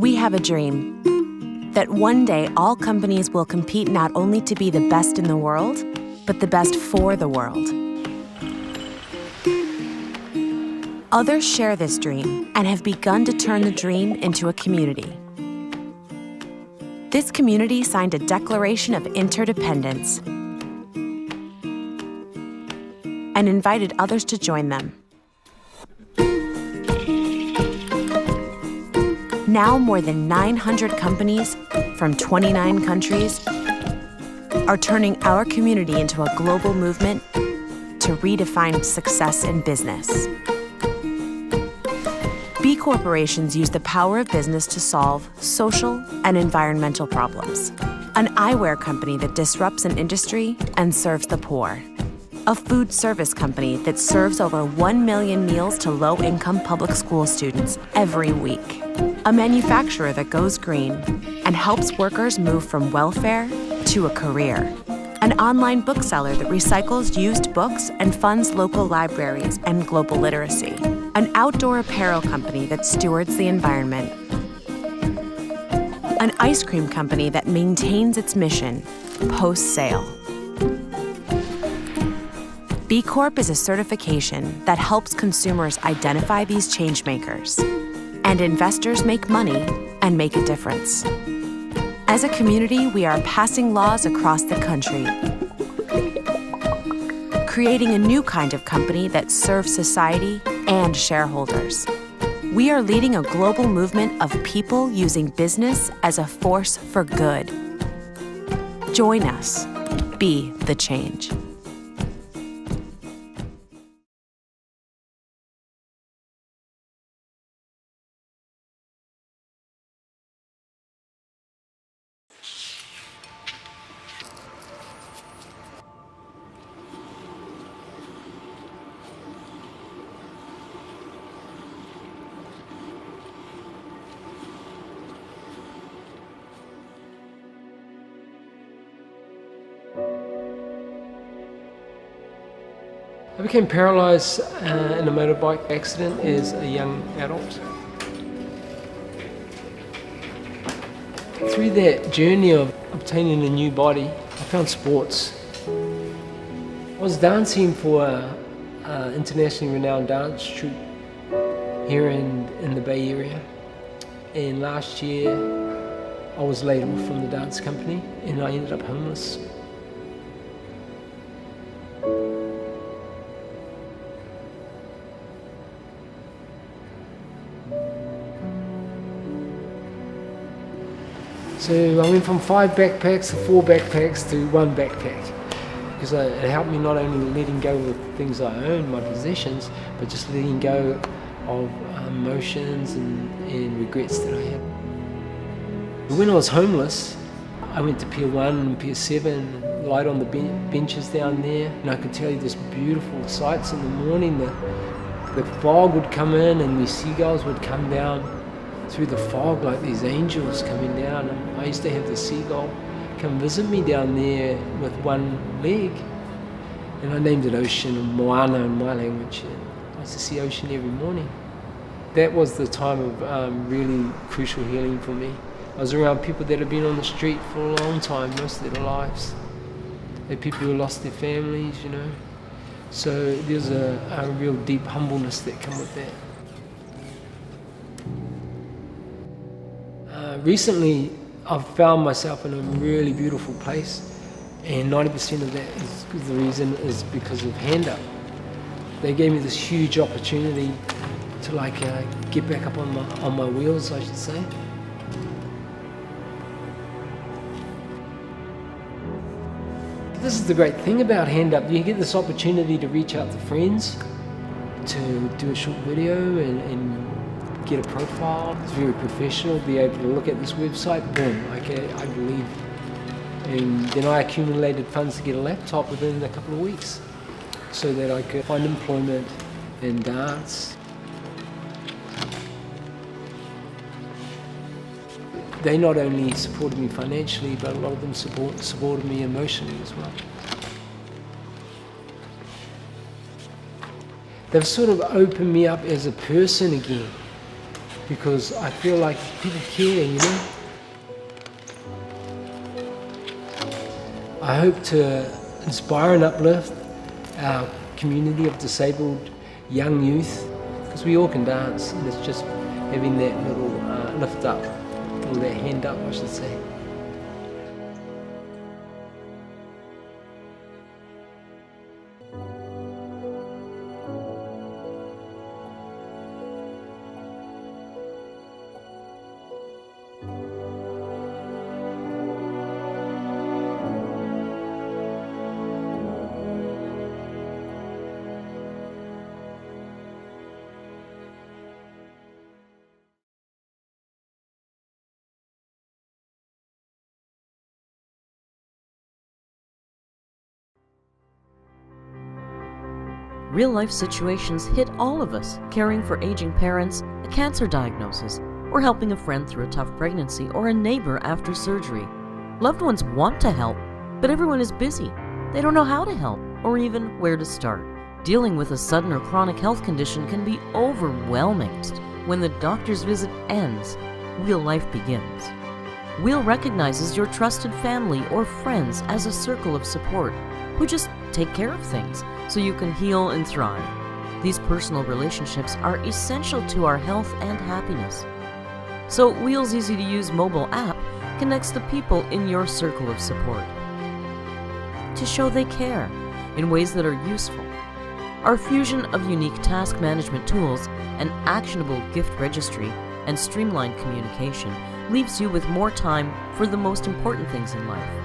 We have a dream that one day all companies will compete not only to be the best in the world, but the best for the world. Others share this dream and have begun to turn the dream into a community. This community signed a declaration of interdependence and invited others to join them. Now more than 900 companies from 29 countries are turning our community into a global movement to redefine success in business. B corporations use the power of business to solve social and environmental problems. An eyewear company that disrupts an industry and serves the poor. A food service company that serves over 1 million meals to low-income public school students every week. A manufacturer that goes green and helps workers move from welfare to a career. An online bookseller that recycles used books and funds local libraries and global literacy. An outdoor apparel company that stewards the environment. An ice cream company that maintains its mission post-sale. B Corp is a certification that helps consumers identify these changemakers, and investors make money and make a difference. As a community, we are passing laws across the country, creating a new kind of company that serves society and shareholders. We are leading a global movement of people using business as a force for good. Join us. Be the change. I became paralysed in a motorbike accident as a young adult. Through that journey of obtaining a new body, I found sports. I was dancing for an internationally renowned dance troupe here in the Bay Area. And last year, I was laid off from the dance company and I ended up homeless. So I went from 5 backpacks to 4 backpacks to 1 backpack, because it helped me not only letting go of the things I own, my possessions, but just letting go of emotions and regrets that I had. When I was homeless, I went to Pier 1 and Pier 7, lied on the benches down there, and I could tell you this beautiful sights in the morning. The fog would come in and these seagulls would come down through the fog like these angels coming down. And I used to have the seagull come visit me down there with one leg, and I named it Ocean, or Moana in my language. I used to see ocean every morning. That was the time of really crucial healing for me. I was around people that had been on the street for a long time, most of their lives. They're people who lost their families, you know. So there's a real deep humbleness that come with that. Recently, I've found myself in a really beautiful place, and 90% of that is the reason is because of Hand Up. They gave me this huge opportunity to get back up on my wheels, I should say. This is the great thing about Hand Up. You get this opportunity to reach out to friends, to do a short video and get a profile. It's very professional, be able to look at this website, boom, okay, I believe. And then I accumulated funds to get a laptop within a couple of weeks so that I could find employment in dance. They not only supported me financially, but a lot of them supported me emotionally as well. They've sort of opened me up as a person again. because I feel like people care, you know. I hope to inspire and uplift our community of disabled young youth, because we all can dance, and it's just having that little lift up, or that hand up, I should say. Real-life situations hit all of us, caring for aging parents, a cancer diagnosis, or helping a friend through a tough pregnancy or a neighbor after surgery. Loved ones want to help, but everyone is busy. They don't know how to help or even where to start. Dealing with a sudden or chronic health condition can be overwhelming. When the doctor's visit ends, Wheel Life begins. Wheel recognizes your trusted family or friends as a circle of support who just take care of things so you can heal and thrive. These personal relationships are essential to our health and happiness. So Wheel's easy-to-use mobile app connects the people in your circle of support to show they care in ways that are useful. Our fusion of unique task management tools, an actionable gift registry, and streamlined communication leaves you with more time for the most important things in life.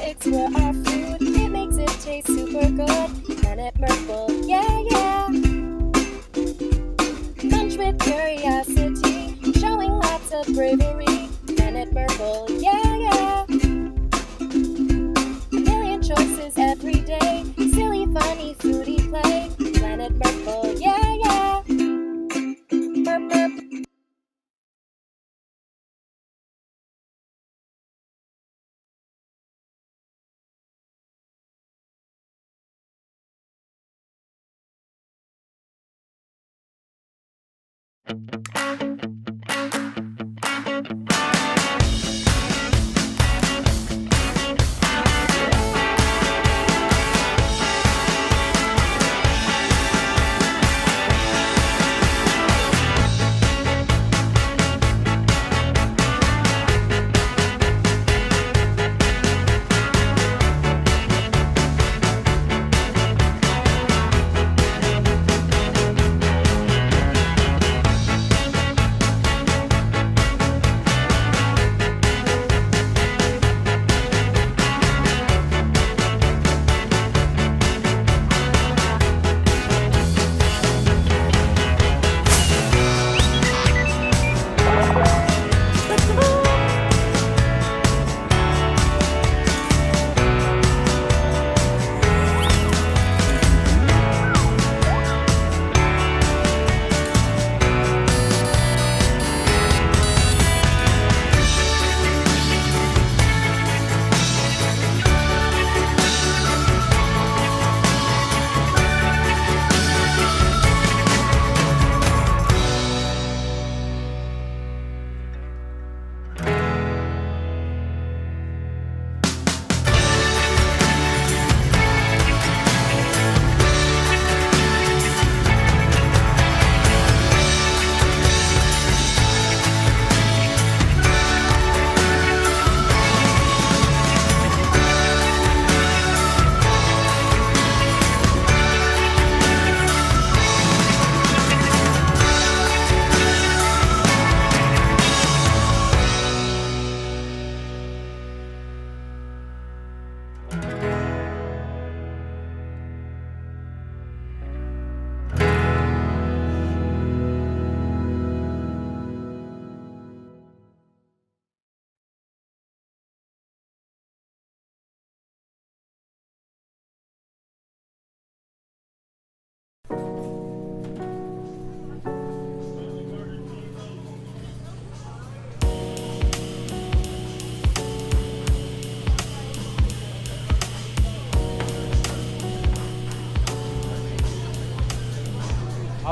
Explore our food, it makes it taste super good. Planet Merkle, yeah, yeah. Munch with curiosity, showing lots of bravery. Planet Merkle, yeah, yeah. A million choices every day, silly, funny, foodie play. Planet Merkle, yeah, yeah. Merp, merp.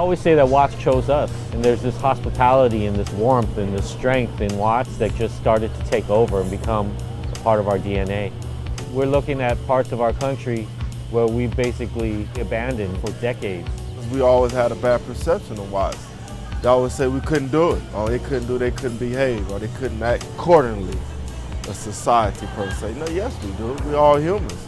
always say that Watts chose us, and there's this hospitality and this warmth and this strength in Watts that just started to take over and become a part of our DNA. We're looking at parts of our country where we basically abandoned for decades. We always had a bad perception of Watts. They always say we couldn't do it, or they couldn't behave, or they couldn't act accordingly. A society per se. No, yes we do. We're all humans.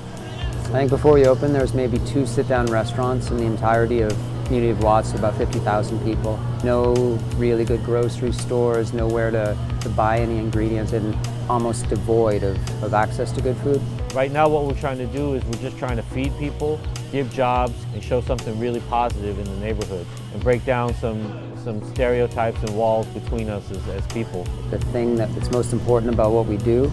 I think before we opened, there was maybe 2 sit-down restaurants in the entirety of the community of Watts, about 50,000 people. No really good grocery stores, nowhere to buy any ingredients, and almost devoid of access to good food. Right now what we're trying to do is we're just trying to feed people, give jobs, and show something really positive in the neighborhood, and break down some stereotypes and walls between us as people. The thing that's most important about what we do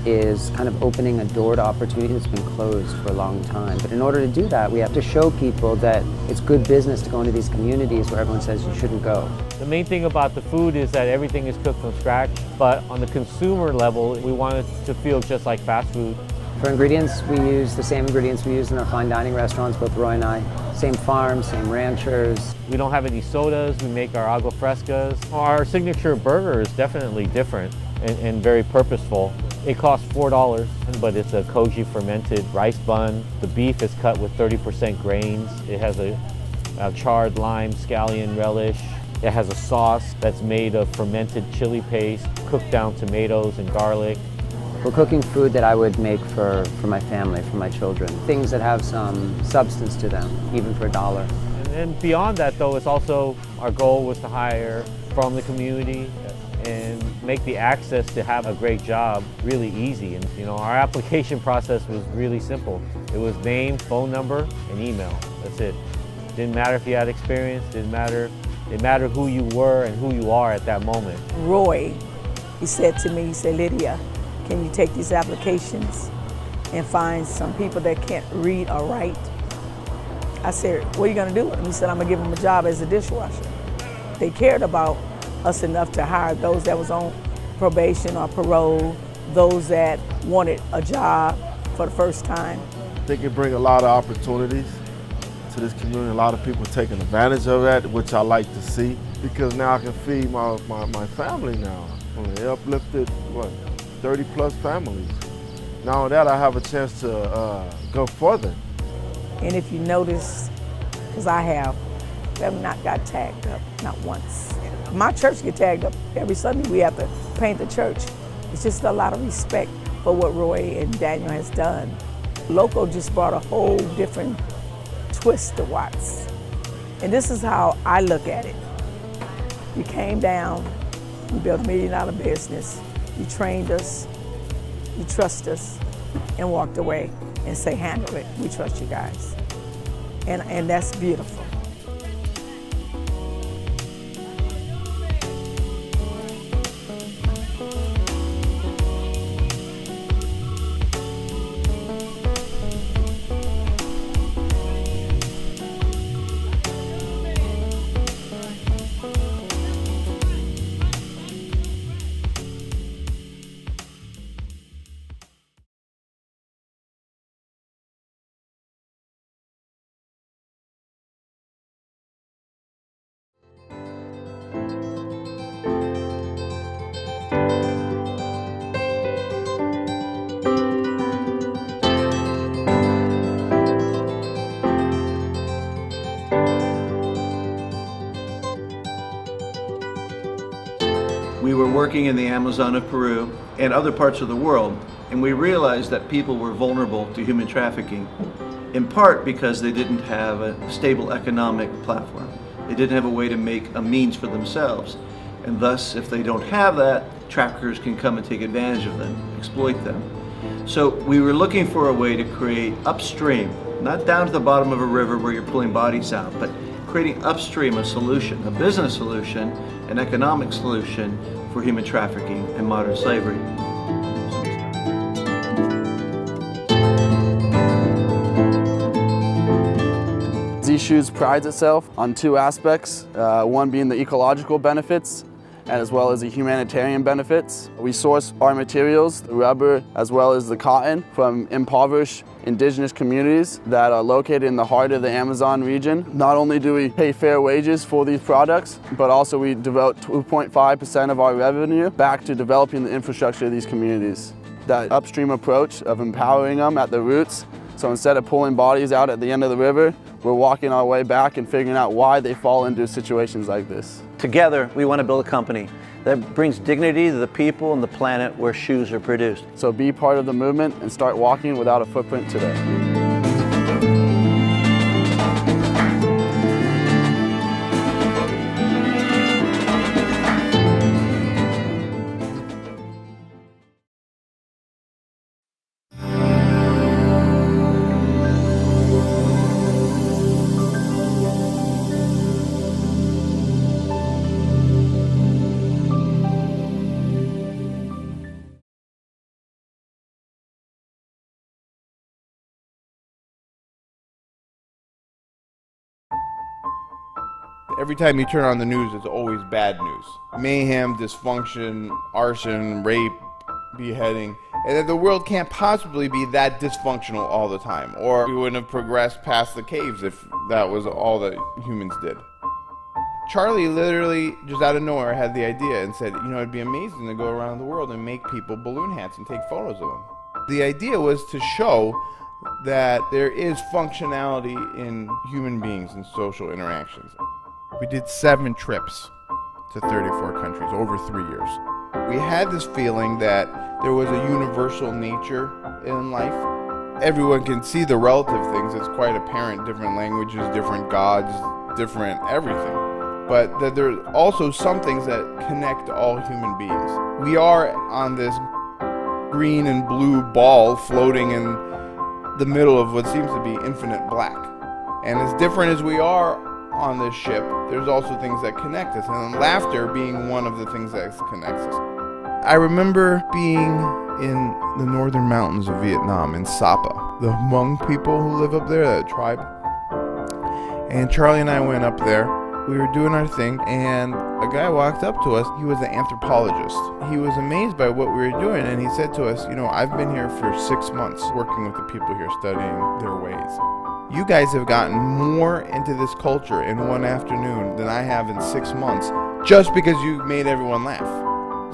is kind of opening a door to opportunity that's been closed for a long time. But in order to do that, we have to show people that it's good business to go into these communities where everyone says you shouldn't go. The main thing about the food is that everything is cooked from scratch, but on the consumer level, we want it to feel just like fast food. For ingredients, we use the same ingredients we use in our fine dining restaurants, both Roy and I. Same farms, same ranchers. We don't have any sodas, we make our agua frescas. Our signature burger is definitely different and very purposeful. It costs $4, but it's a koji fermented rice bun. The beef is cut with 30% grains. It has a charred lime scallion relish. It has a sauce that's made of fermented chili paste, cooked down tomatoes and garlic. We're cooking food that I would make for my family, for my children. Things that have some substance to them, even for $1. And beyond that though, it's also, our goal was to hire from the community and make the access to have a great job really easy. And our application process was really simple. It was name, phone number, and email. That's it. Didn't matter if you had experience, didn't matter. It mattered who you were and who you are at that moment. Roy, he said to me, he said, Lydia, can you take these applications and find some people that can't read or write? I said, what are you gonna do with them? He said, I'm gonna give them a job as a dishwasher. They cared about us enough to hire those that was on probation or parole, those that wanted a job for the first time. I think it brings a lot of opportunities to this community. A lot of people taking advantage of that, which I like to see, because now I can feed my family now. They uplifted, 30 plus families. Now that I have a chance to go further. And if you notice, because I have not got tagged up, not once. My church get tagged up every Sunday. We have to paint the church. It's just a lot of respect for what Roy and Daniel has done. Loco just brought a whole different twist to Watts. And this is how I look at it. You came down, you built $1 million business, you trained us, you trust us, and walked away and say, handle it, we trust you guys. And that's beautiful. We were working in the Amazon of Peru and other parts of the world, and we realized that people were vulnerable to human trafficking, in part because they didn't have a stable economic platform. They didn't have a way to make a means for themselves. And thus, if they don't have that, traffickers can come and take advantage of them, exploit them. So we were looking for a way to create upstream, not down to the bottom of a river where you're pulling bodies out, but creating upstream a solution, a business solution, an economic solution for human trafficking and modern slavery. Z Shoes prides itself on 2 aspects, one being the ecological benefits as well as the humanitarian benefits. We source our materials, the rubber as well as the cotton, from impoverished indigenous communities that are located in the heart of the Amazon region. Not only do we pay fair wages for these products, but also we devote 2.5% of our revenue back to developing the infrastructure of these communities. That upstream approach of empowering them at the roots, so instead of pulling bodies out at the end of the river, we're walking our way back and figuring out why they fall into situations like this. Together, we want to build a company that brings dignity to the people and the planet where shoes are produced. So be part of the movement and start walking without a footprint today. Every time you turn on the news, it's always bad news. Mayhem, dysfunction, arson, rape, beheading. And that the world can't possibly be that dysfunctional all the time, or we wouldn't have progressed past the caves if that was all that humans did. Charlie literally, just out of nowhere, had the idea and said, it'd be amazing to go around the world and make people balloon hats and take photos of them. The idea was to show that there is functionality in human beings and social interactions. We did 7 trips to 34 countries over 3 years. We had this feeling that there was a universal nature in life. Everyone can see the relative things. It's quite apparent, different languages, different gods, different everything. But that there are also some things that connect all human beings. We are on this green and blue ball floating in the middle of what seems to be infinite black. And as different as we are on this ship, there's also things that connect us, and laughter being one of the things that connects us. I remember being in the northern mountains of Vietnam, in Sapa, the Hmong people who live up there, that tribe. And Charlie and I went up there. We were doing our thing, and a guy walked up to us. He was an anthropologist. He was amazed by what we were doing, and he said to us, I've been here for 6 months working with the people here, studying their ways. You guys have gotten more into this culture in one afternoon than I have in 6 months, just because you made everyone laugh.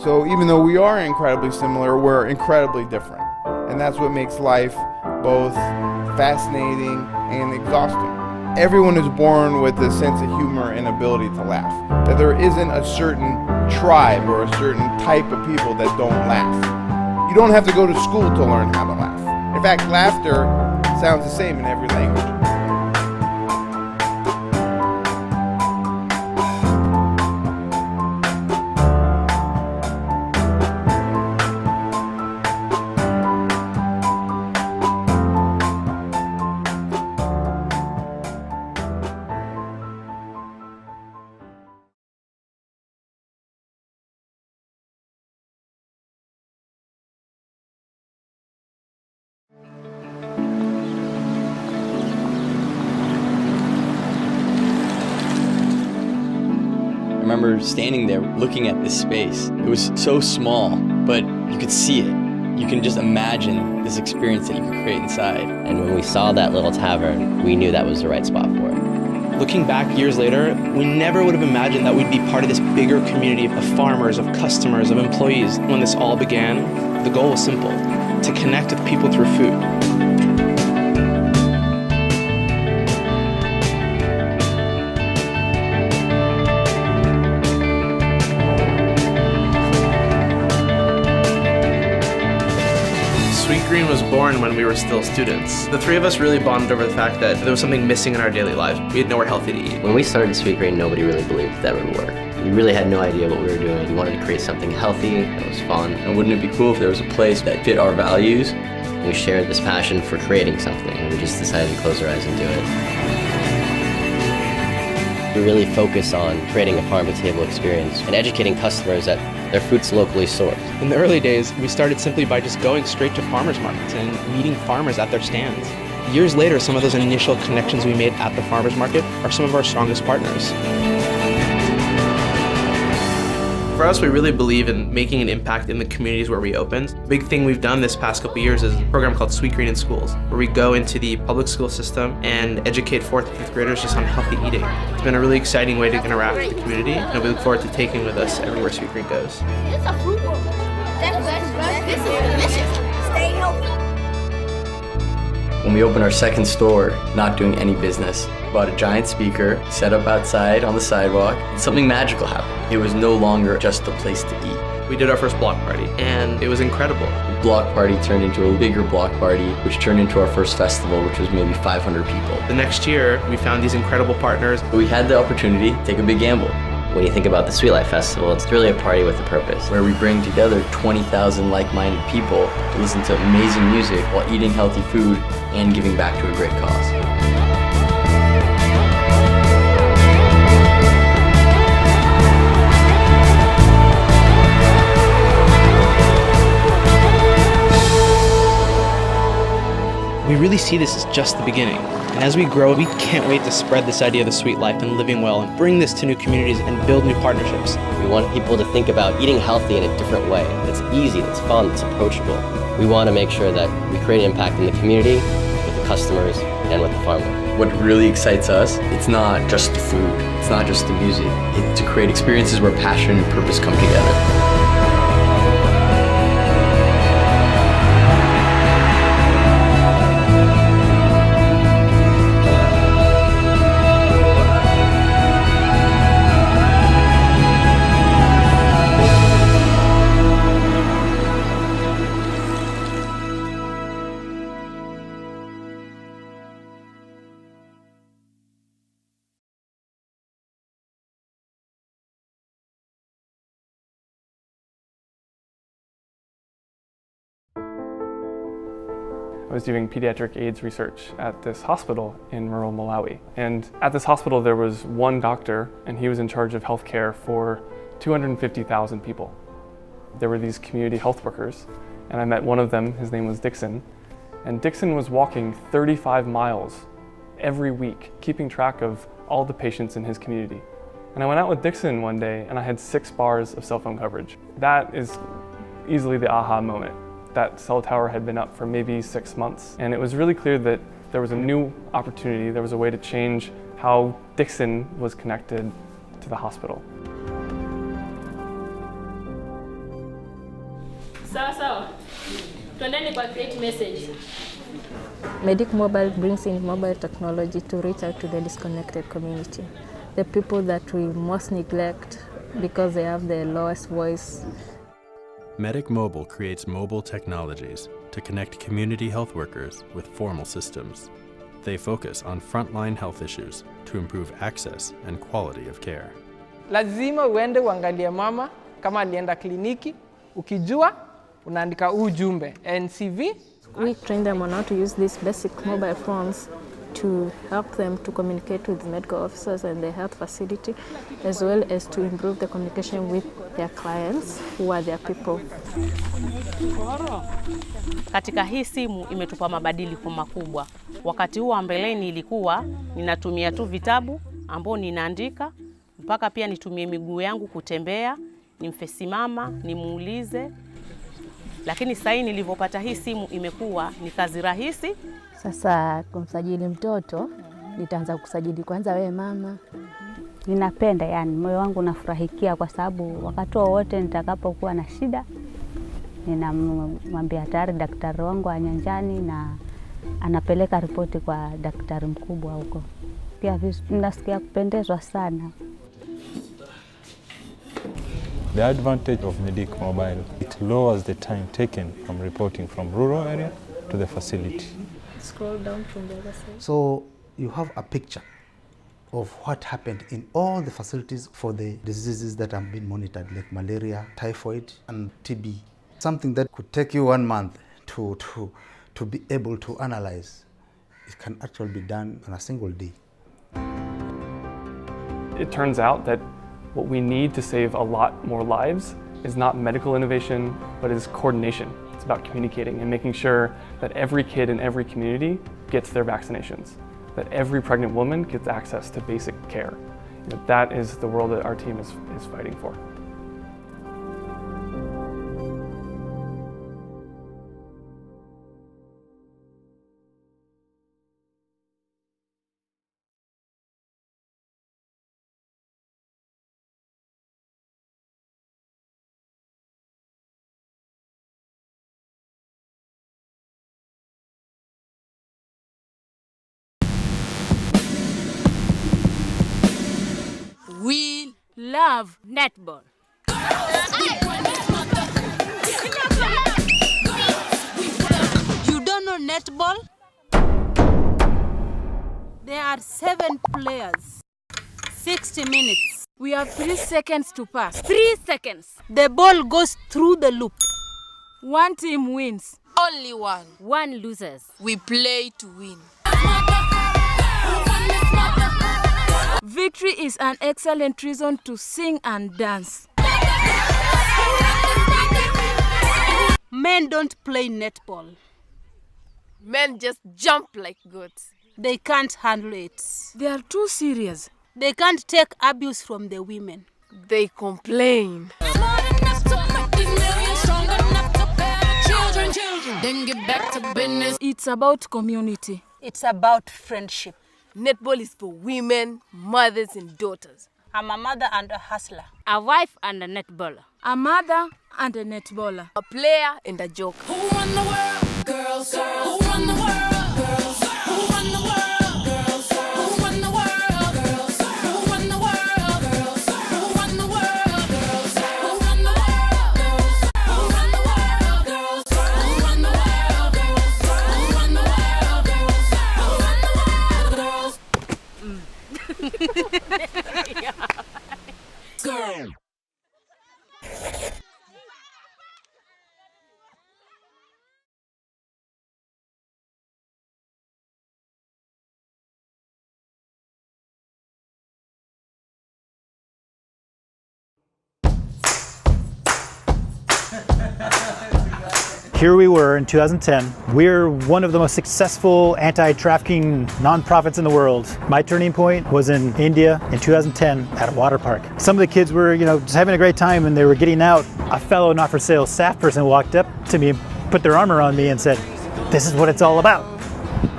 So even though we are incredibly similar, we're incredibly different. And that's what makes life both fascinating and exhausting. Everyone is born with a sense of humor and ability to laugh. That there isn't a certain tribe or a certain type of people that don't laugh. You don't have to go to school to learn how to laugh. In fact, laughter sounds the same in every language. I remember standing there looking at this space. It was so small, but you could see it. You can just imagine this experience that you could create inside. And when we saw that little tavern, we knew that was the right spot for it. Looking back years later, we never would have imagined that we'd be part of this bigger community of farmers, of customers, of employees. When this all began, the goal was simple: to connect with people through food. Green was born when we were still students. The three of us really bonded over the fact that there was something missing in our daily lives. We had nowhere healthy to eat. When we started Sweet Green, nobody really believed that would work. We really had no idea what we were doing. We wanted to create something healthy that was fun. And wouldn't it be cool if there was a place that fit our values? We shared this passion for creating something, and we just decided to close our eyes and do it. We really focus on creating a farm-to-table experience and educating customers that their fruit's locally sourced. In the early days, we started simply by just going straight to farmers markets and meeting farmers at their stands. Years later, some of those initial connections we made at the farmers market are some of our strongest partners. For us, we really believe in making an impact in the communities where we opened. A big thing we've done this past couple years is a program called Sweet Green in Schools, where we go into the public school system and educate 4th and 5th graders just on healthy eating. It's been a really exciting way to interact with the community, and we look forward to taking with us everywhere Sweet Green goes. It's a fruit bowl. This is delicious. Stay healthy. When we opened our second store, not doing any business, bought a giant speaker, set up outside on the sidewalk, and something magical happened. It was no longer just a place to eat. We did our first block party, and it was incredible. The block party turned into a bigger block party, which turned into our first festival, which was maybe 500 people. The next year, we found these incredible partners. We had the opportunity to take a big gamble. When you think about the Sweet Life Festival, it's really a party with a purpose. Where we bring together 20,000 like-minded people to listen to amazing music while eating healthy food and giving back to a great cause. We really see this as just the beginning. And as we grow, we can't wait to spread this idea of the sweet life and living well and bring this to new communities and build new partnerships. We want people to think about eating healthy in a different way. That's easy, that's fun, that's approachable. We want to make sure that we create an impact in the community, with the customers, and with the farmer. What really excites us, it's not just the food, it's not just the music. It's to create experiences where passion and purpose come together. I was doing pediatric AIDS research at this hospital in rural Malawi. And at this hospital there was one doctor, and he was in charge of healthcare for 250,000 people. There were these community health workers, and I met one of them. His name was Dixon. And Dixon was walking 35 miles every week, keeping track of all the patients in his community. And I went out with Dixon one day, and I had 6 bars of cell phone coverage. That is easily the aha moment. That cell tower had been up for maybe 6 months, and it was really clear that there was a new opportunity, there was a way to change how Dixon was connected to the hospital. Sawa, twendeni kwa create message. Medic Mobile brings in mobile technology to reach out to the disconnected community, the people that we most neglect because they have the lowest voice. Medic Mobile creates mobile technologies to connect community health workers with formal systems. They focus on frontline health issues to improve access and quality of care. Lazima uende uangalie mama kama alienda kliniki, ukijua unaandika ujumbe NCV. We train them on how to use these basic mobile phones to help them to communicate with medical officers and the health facility, as well as to improve the communication with their clients who are their people. Katika hii simu imetupa mabadiliko makubwa. Wakati huo mbeleni ilikuwa ninatumia tu vitabu ambao ninaandika, mpaka pia nitumie miguu yangu kutembea, nimfesimama, nimuulize. Lakini sasa nilipopata hii simu imekuwa ni kazi rahisi. Sasa kumsajili mtoto, nitaanza kusajili kwanza wewe mama. Ninapenda, yani moyo wangu unafurahikia kwa sababu wakati wowote nitakapokuwa na shida, ninamwambia tayari daktari wangu wa nyanjani na anapeleka ripoti kwa daktari mkubwa huko. Pia nasikia kupendezwa sana. The advantage of Medic Mobile, it lowers the time taken from reporting from rural area to the facility. Scroll down from the other side. So you have a picture of what happened in all the facilities for the diseases that have been monitored, like malaria, typhoid, and TB. Something that could take you 1 month to be able to analyze, it can actually be done in a single day. It turns out that what we need to save a lot more lives is not medical innovation, but is coordination. It's about communicating and making sure that every kid in every community gets their vaccinations, that every pregnant woman gets access to basic care. That is the world that our team is fighting for. love netball. You don't know netball? There are 7 players. 60 minutes. We have 3 seconds to pass. 3 seconds. The ball goes through the loop. One team wins. Only one. One loses. We play to win. Victory is an excellent reason to sing and dance. Men don't play netball. Men just jump like goats. They can't handle it. They are too serious. They can't take abuse from the women. They complain. Then get back to business. It's about community. It's about friendship. Netball is for women, mothers and daughters. I'm a mother and a hustler. A wife and a netballer. A mother and a netballer. A player and a joker. Who run the world? Girls, girls. Who run the world? Girls. Who run the world? Girls. Who run the world? Girls. Who run the world? Girls. Who run the world? Girls. Who run the world? Girls. Who run the world? Girls. Who run the world? Girls. Who run the world? Girls. Who run the world? Girls. Girl. Here we were in 2010. We're one of the most successful anti-trafficking nonprofits in the world. My turning point was in India in 2010 at a water park. Some of the kids were, just having a great time and they were getting out. A fellow not-for-sale staff person walked up to me, put their arm around me and said, "This is what it's all about."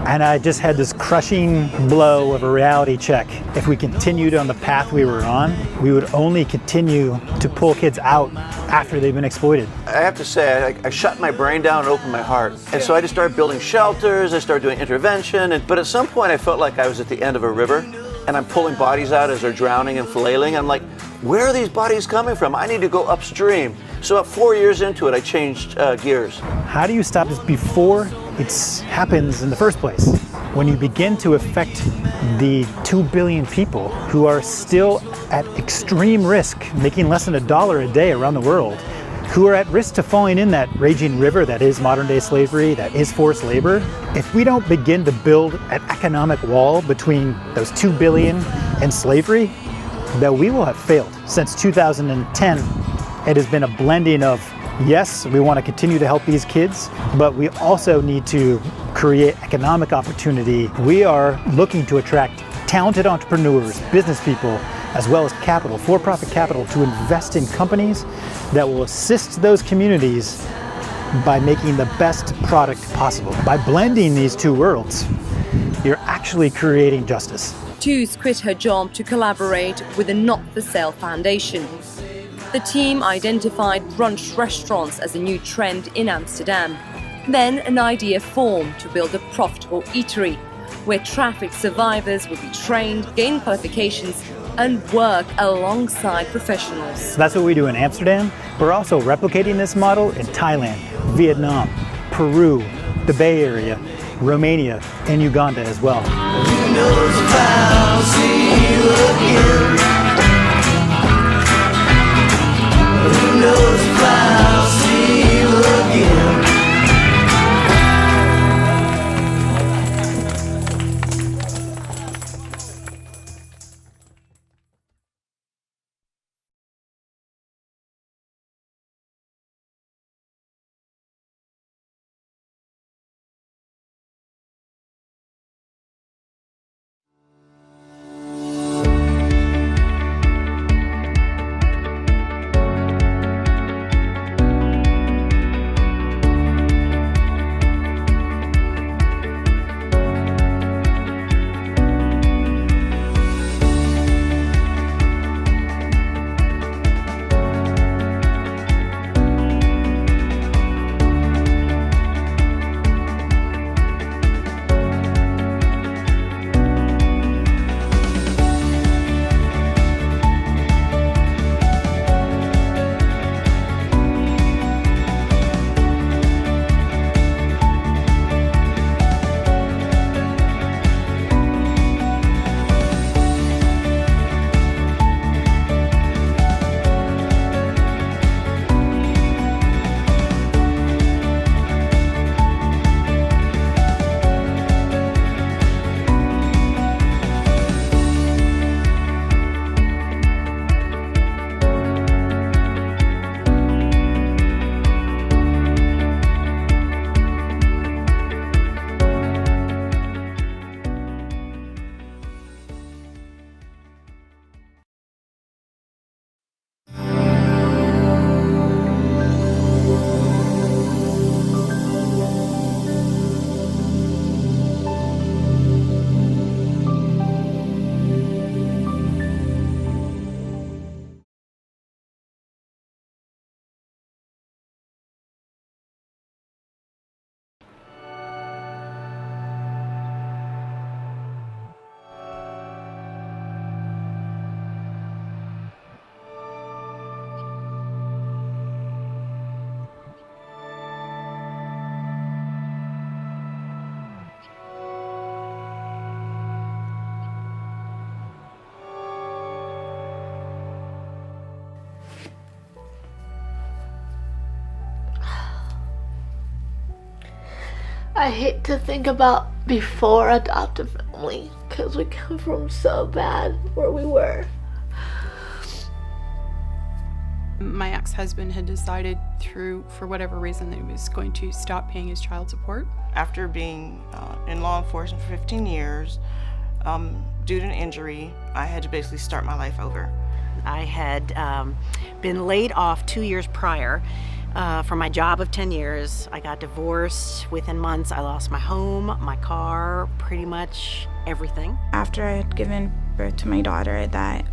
And I just had this crushing blow of a reality check. If we continued on the path we were on, we would only continue to pull kids out after they've been exploited. I have to say, I shut my brain down and opened my heart. And so I just started building shelters, I started doing intervention, but at some point I felt like I was at the end of a river and I'm pulling bodies out as they're drowning and flailing. I'm like, where are these bodies coming from? I need to go upstream. So about 4 years into it, I changed gears. How do you stop this before it happens in the first place? When you begin to affect the 2 billion people who are still at extreme risk, making less than $1 a day around the world, who are at risk to falling in that raging river that is modern day slavery, that is forced labor, if we don't begin to build an economic wall between those 2 billion and slavery, that we will have failed. Since 2010, it has been a blending of, yes, we want to continue to help these kids, but we also need to create economic opportunity. We are looking to attract talented entrepreneurs, business people, as well as capital, for-profit capital, to invest in companies that will assist those communities by making the best product possible. By blending these two worlds, you're actually creating justice. Tooth quit her job to collaborate with the Not for Sale Foundation. The team identified brunch restaurants as a new trend in Amsterdam. Then an idea formed to build a profitable eatery where trafficked survivors would be trained, gain qualifications, and work alongside professionals. So that's what we do in Amsterdam. We're also replicating this model in Thailand, Vietnam, Peru, the Bay Area, Romania, and Uganda as well. Who knows if I'll see you again? Who knows if I'll see you again? I hate to think about before adoptive family because we come from so bad where we were. My ex-husband had decided for whatever reason, that he was going to stop paying his child support. After being in law enforcement for 15 years, due to an injury, I had to basically start my life over. I had been laid off 2 years prior from my job of 10 years. I got divorced. Within months, I lost my home, my car, pretty much everything. After I had given birth to my daughter, that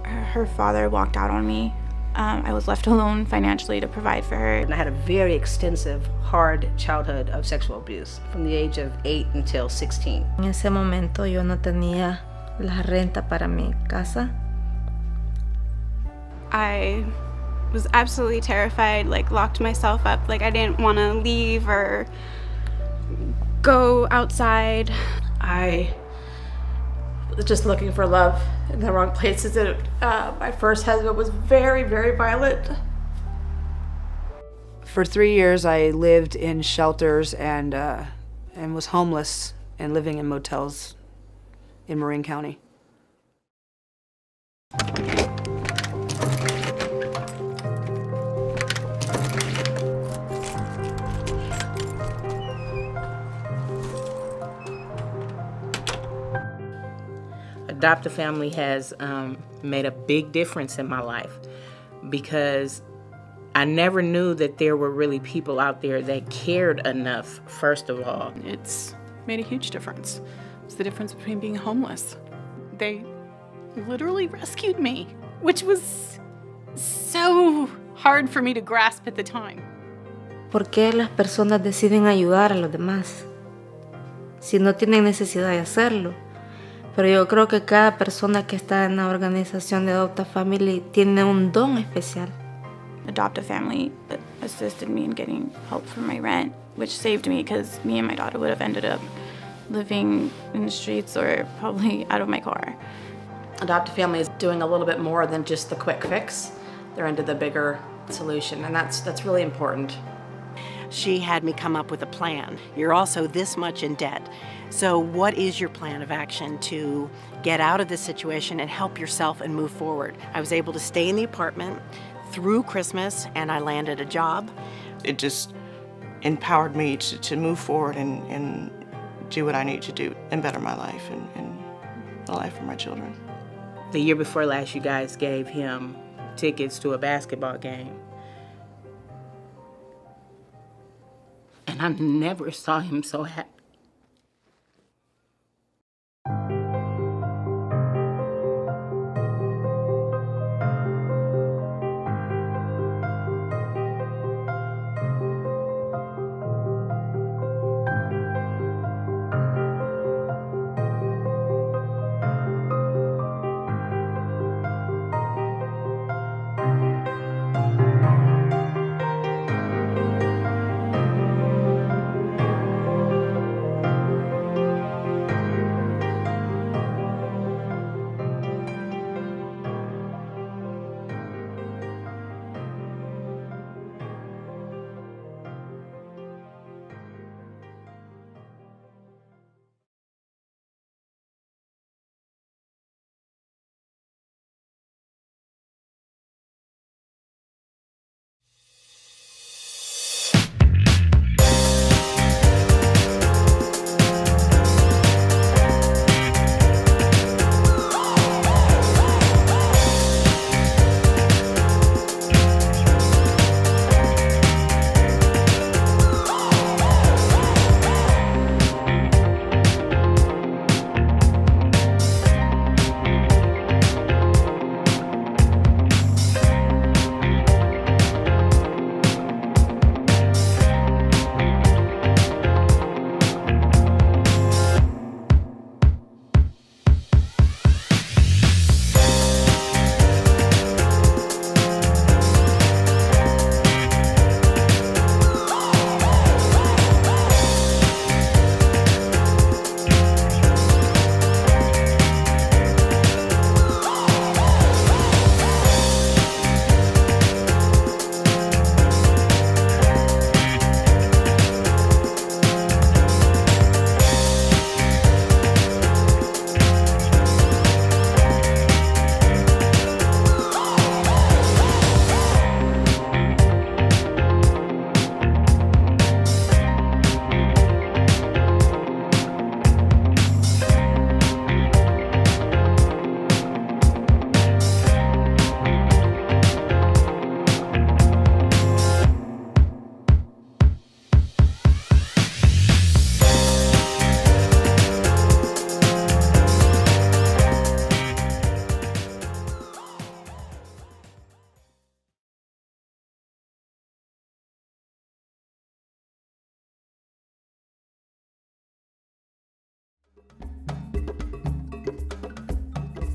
her father walked out on me. I was left alone financially to provide for her. And I had a very extensive, hard childhood of sexual abuse from the age of 8 until 16. En ese momento yo no tenía la renta para mi casa. I was absolutely terrified, like locked myself up, like I didn't want to leave or go outside. I was just looking for love in the wrong places. My first husband was very, very violent. For 3 years, I lived in shelters and was homeless and living in motels in Marin County. Adoptive family has made a big difference in my life because I never knew that there were really people out there that cared enough, first of all. It's made a huge difference. It's the difference between being homeless. They literally rescued me, which was so hard for me to grasp at the time. ¿Por qué las personas deciden ayudar a los demás si no tienen necesidad de hacerlo? Pero yo creo que cada persona que está en la organización de Adopta Family tiene un don especial. Adoptive family assisted me in getting help for my rent, which saved me because me and my daughter would have ended up living in the streets or probably out of my car. Adoptive family is doing a little bit more than just the quick fix. They're into the bigger solution, and that's really important. She had me come up with a plan. You're also this much in debt. So what is your plan of action to get out of this situation and help yourself and move forward? I was able to stay in the apartment through Christmas, and I landed a job. It just empowered me to move forward and do what I need to do and better my life and the life of my children. The year before last, you guys gave him tickets to a basketball game. And I never saw him so happy.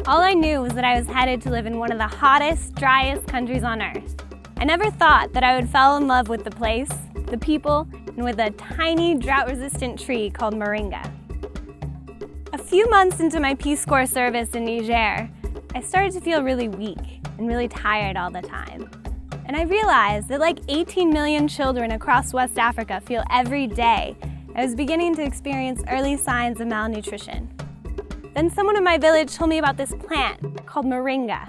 All I knew was that I was headed to live in one of the hottest, driest countries on earth. I never thought that I would fall in love with the place, the people, and with a tiny drought-resistant tree called moringa. A few months into my Peace Corps service in Niger, I started to feel really weak and really tired all the time. And I realized that like 18 million children across West Africa feel every day, I was beginning to experience early signs of malnutrition. Then someone in my village told me about this plant called moringa.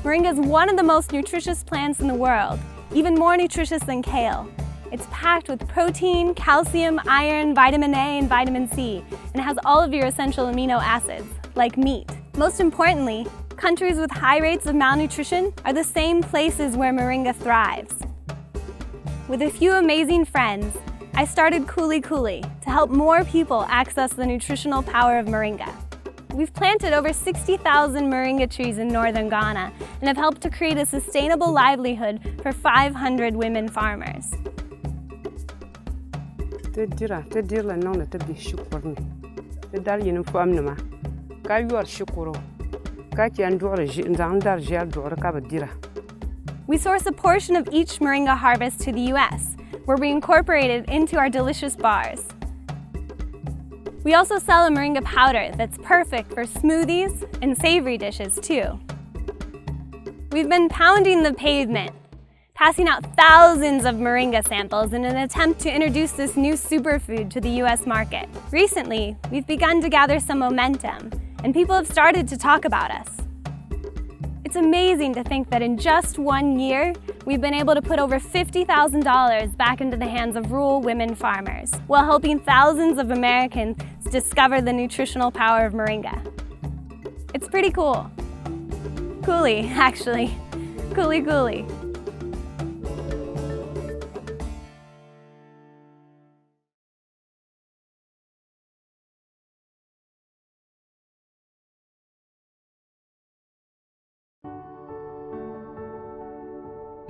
Moringa is one of the most nutritious plants in the world, even more nutritious than kale. It's packed with protein, calcium, iron, vitamin A, and vitamin C, and it has all of your essential amino acids, like meat. Most importantly, countries with high rates of malnutrition are the same places where moringa thrives. With a few amazing friends, I started Kuli Kuli to help more people access the nutritional power of moringa. We've planted over 60,000 moringa trees in northern Ghana and have helped to create a sustainable livelihood for 500 women farmers. We source a portion of each moringa harvest to the US, where we incorporate it into our delicious bars. We also sell a moringa powder that's perfect for smoothies and savory dishes too. We've been pounding the pavement, passing out thousands of moringa samples in an attempt to introduce this new superfood to the US market. Recently, we've begun to gather some momentum, and people have started to talk about us. It's amazing to think that in just 1 year, we've been able to put over $50,000 back into the hands of rural women farmers, while helping thousands of Americans discover the nutritional power of moringa. It's pretty cool. Coolie, actually. Coolie coolie.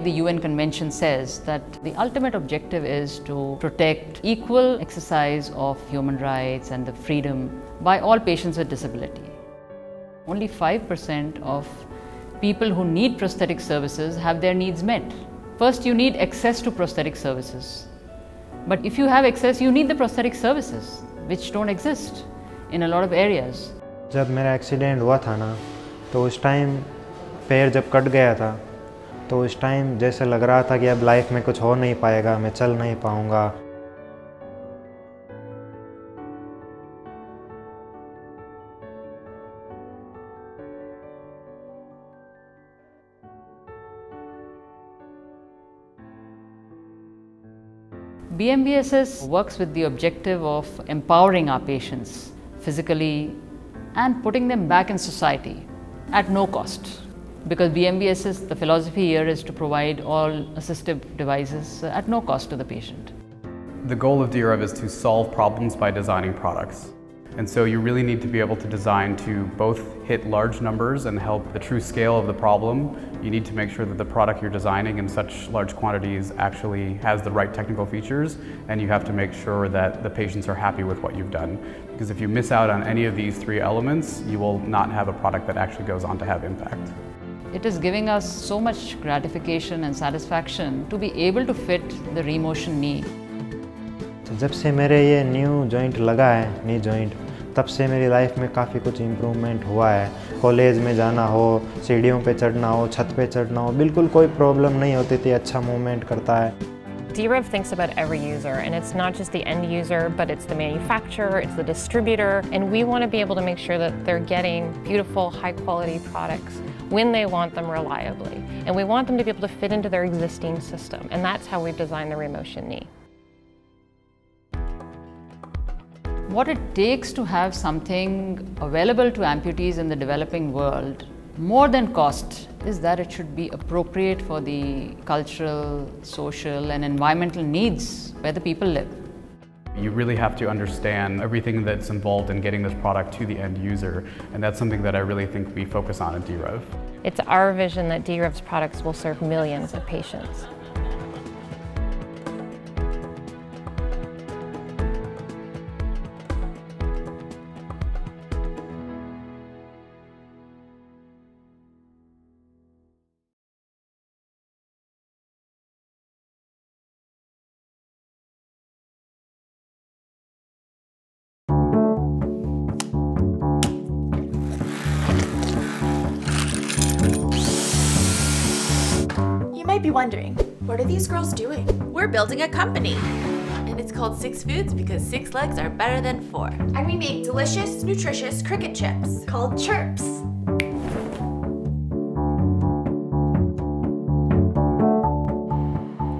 The UN Convention says that the ultimate objective is to protect equal exercise of human rights and the freedom by all patients with disability. Only 5% of people who need prosthetic services have their needs met. First, you need access to prosthetic services. But if you have access, you need the prosthetic services, which don't exist in a lot of areas. जब मेरा accident हुआ था ना, तो उस time पैर जब cut गया था, तो उस टाइम जैसे लग रहा था कि अब लाइफ में कुछ हो नहीं पाएगा, मैं चल नहीं पाऊंगा। BMBSS works with the objective of empowering our patients physically and putting them back in society at no cost. Because BMBSS, the philosophy here is to provide all assistive devices at no cost to the patient. The goal of DREV is to solve problems by designing products. And so you really need to be able to design to both hit large numbers and help the true scale of the problem. You need to make sure that the product you're designing in such large quantities actually has the right technical features, and you have to make sure that the patients are happy with what you've done. Because if you miss out on any of these three elements, you will not have a product that actually goes on to have impact. It is giving us so much gratification and satisfaction to be able to fit the remotion knee. जब से मेरे ये new joint लगा है, knee joint, तब से मेरी life में काफ़ी कुछ इम्प्रूवमेंट हुआ है। कॉलेज में जाना हो, सीढ़ियों पे चढ़ना हो, छत पे चढ़ना हो, बिल्कुल कोई प्रॉब्लम नहीं होती थी, अच्छा मूवमेंट करता है। DREV thinks about every user, and it's not just the end user, but it's the manufacturer, it's the distributor, and we want to be able to make sure that they're getting beautiful, high-quality products when they want them reliably. And we want them to be able to fit into their existing system, and that's how we've designed the remotion knee. What it takes to have something available to amputees in the developing world, more than cost, is that it should be appropriate for the cultural, social, and environmental needs where the people live. You really have to understand everything that's involved in getting this product to the end user, and that's something that I really think we focus on at DREV. It's our vision that DREV's products will serve millions of patients. might be wondering, what are these girls doing? We're building a company. And it's called 6 Foods because 6 legs are better than 4. And we make delicious, nutritious cricket chips called Chirps.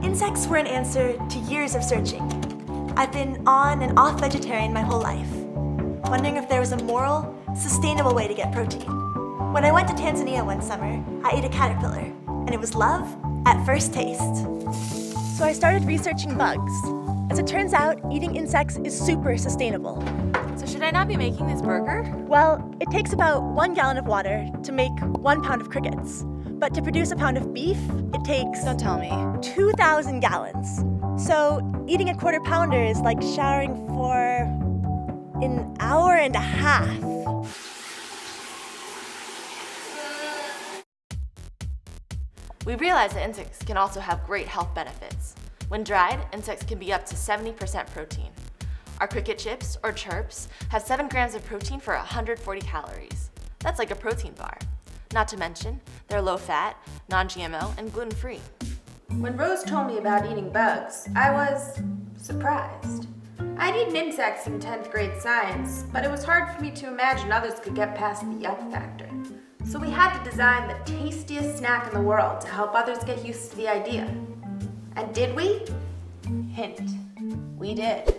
Insects were an answer to years of searching. I've been on and off vegetarian my whole life, wondering if there was a moral, sustainable way to get protein. When I went to Tanzania one summer, I ate a caterpillar, and it was love at first taste. So I started researching bugs. As it turns out, eating insects is super sustainable. So should I not be making this burger? Well, it takes about 1 gallon of water to make 1 pound of crickets. But to produce a pound of beef, it takes, Don't tell me, 2,000 gallons. So eating a quarter pounder is like showering for an hour and a half. We realized that insects can also have great health benefits. When dried, insects can be up to 70% protein. Our cricket chips, or chirps, have 7 grams of protein for 140 calories. That's like a protein bar. Not to mention, they're low-fat, non-GMO, and gluten-free. When Rose told me about eating bugs, I was surprised. I'd eaten insects in 10th grade science, but it was hard for me to imagine others could get past the yuck factor. So we had to design the tastiest snack in the world to help others get used to the idea. And did we? Hint, we did.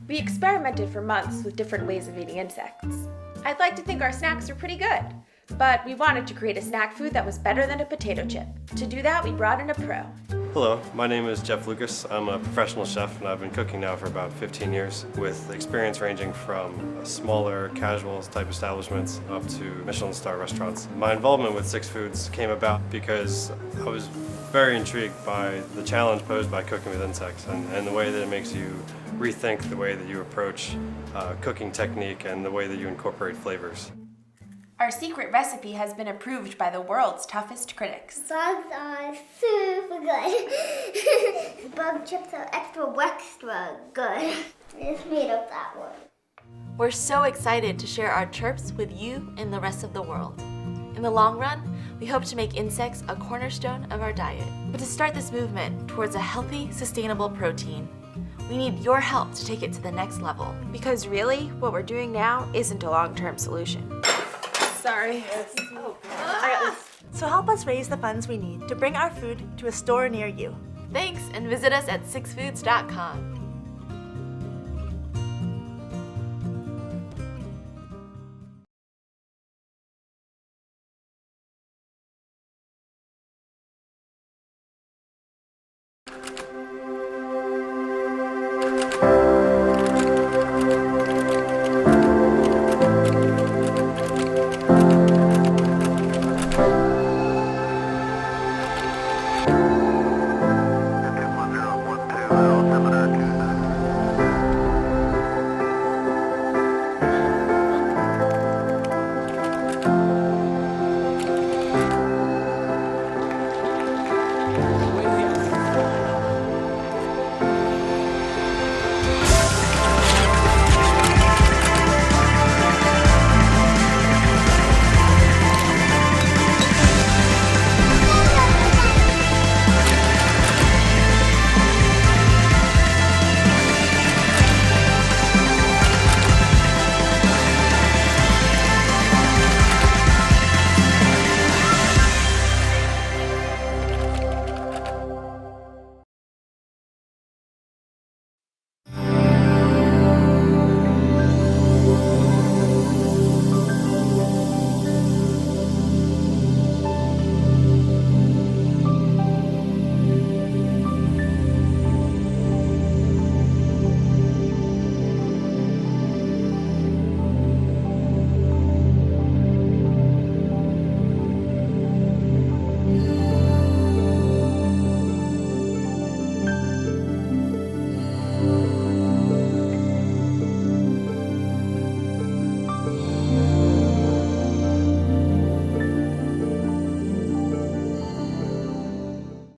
We experimented for months with different ways of eating insects. I'd like to think our snacks are pretty good, but we wanted to create a snack food that was better than a potato chip. To do that, we brought in a pro. Hello, my name is Jeff Lucas. I'm a professional chef and I've been cooking now for about 15 years with experience ranging from smaller casual type establishments up to Michelin star restaurants. My involvement with 6 Foods came about because I was very intrigued by the challenge posed by cooking with insects and the way that it makes you rethink the way that you approach cooking technique and the way that you incorporate flavors. Our secret recipe has been approved by the world's toughest critics. Bugs are super good. Bug chips are extra good. It's made up that one. We're so excited to share our chirps with you and the rest of the world. In the long run, we hope to make insects a cornerstone of our diet. But to start this movement towards a healthy, sustainable protein, we need your help to take it to the next level. Because really, what we're doing now isn't a long-term solution. Sorry. I got this. So help us raise the funds we need to bring our food to a store near you. Thanks, and visit us at 6foods.com.